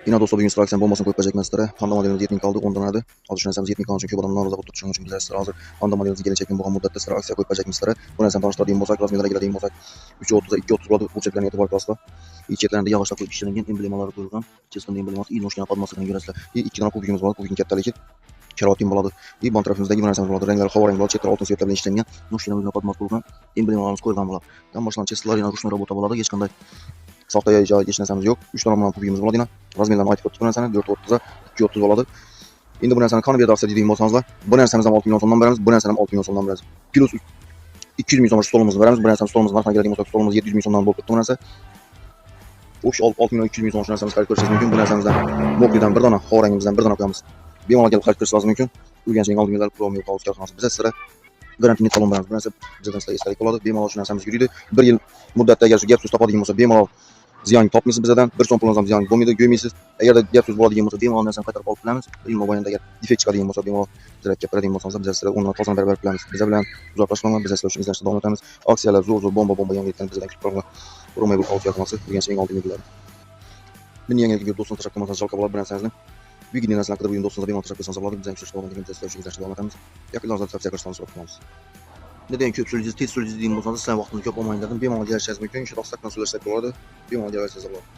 Yine dostlar bugün aksiyon bombasını koyup bacak mesleğe. Honda modelimiz 70 kaldı. Ondan adı. Alışverişimiz 70 kaldı çünkü bu adamlar razı tutuşun için bizler sıra hazır. Honda modelimiz gelecek gün bu müddette sıra aksiyon koyup bacak mesleğe. Bu nereden tanıştırdığım bozak, razmiyelere geldiğim bozak. 3.30'a 2.30 burada bu çeklerin etibar klasla. İç çeklerinde yavaşla koyup işlengen emblemaları koyulgan. Çizginin embleması iyi noşkana padmasının görürsüler. İki tane kubikimiz var. Kubikin kettaleki. Keratin boladı. İyi bant tarafımızda bu nereden boladı. Renkler hava rengi boladı. Çekler altın siyotlar bilen işlengen. Noşkana özüne padması koyulgan. Emblemalarımız koyulgan boladı. Yan başlanan çizgiler yine ruşnu robota boladı. Geç kanday. Sahtaya hiç narsamiz yok. 3 tane bundan kubikimiz boladı yine. Razmiyelden aytıp ötüp bu narsani 4.30'a 2.30 boladı. Endi bu narsani qani berdi tavsiya deydigan bo'lsangizlar, bu narsani ham 6 million so'mdan beramiz, bu narsani ham 6 million so'mdan beramiz. Plus 200 ming so'm stolimizni beramiz, bu narsani stolimiz narxiga keladigan bo'lsak, stolimiz 700 ming so'mdan bo'lib turibdi bu narsa. O'sha 6 million 200 ming so'm shu narsamizni xarid qilishingiz mumkin. Bu narsamizdan Moklidan bir dona, havo rangimizdan bir dona qo'yamiz. Bemalol kelib xarid qilishingiz mumkin. Urganchning oldingizlar Promio Paus korxonasi biza sizlar garantini talon beramiz. Bu narsa bizdan sizlarga esdalik bo'ladi. Bemalol shu narsamiz yuriydi. 1 yil muddatda agar shu gap so'z topadigan bo'lsa, bemalol ziyon topmaysiz bizdan. 1 so'm pulingiz ham ziyon bo'lmaydi, go'ymaysiz. Agarda gap so'z bo'ladigan bo'lsa, bemalol narsani qaytarib olib bilamiz. Ilm mobaynida agar defekt chiqadigan bo'lsa, bemalol bizlarga gapiradigan bo'lsangiz, biz sizlarga o'rnini tozalab berib bilamiz. Biz bilan uzoqlashmayman, biz sizlar uchun izlashda davom etamiz. Aksiyalar zo'r bomba yangiliklarni bizdan kutib turamiz. Romeo Paus korxonasi Urganchning oldingizlar. Meni yangi video do'stlar tashakkur qilsangiz jalqa bo'ladi bilansizlar. Büyük dinlenmesi hakkında bugün dostlarınıza benim tashakkur qilsangiz bo'ladi. Bizning kuchli bo'lgan tezliklar uchun izlashda davom etamiz. Yaqinlarda tavsiya qilishingizni so'raymiz. Neden ko'p so'raysiz, tez so'raysiz degan bo'lsangiz, sizlar vaqtingizni ko'p olmang dedim. Bemalol kelishingiz mumkin. Shu vaqtdan so'rashsak bo'ladi. Bemalol kelishingiz bo'ladi.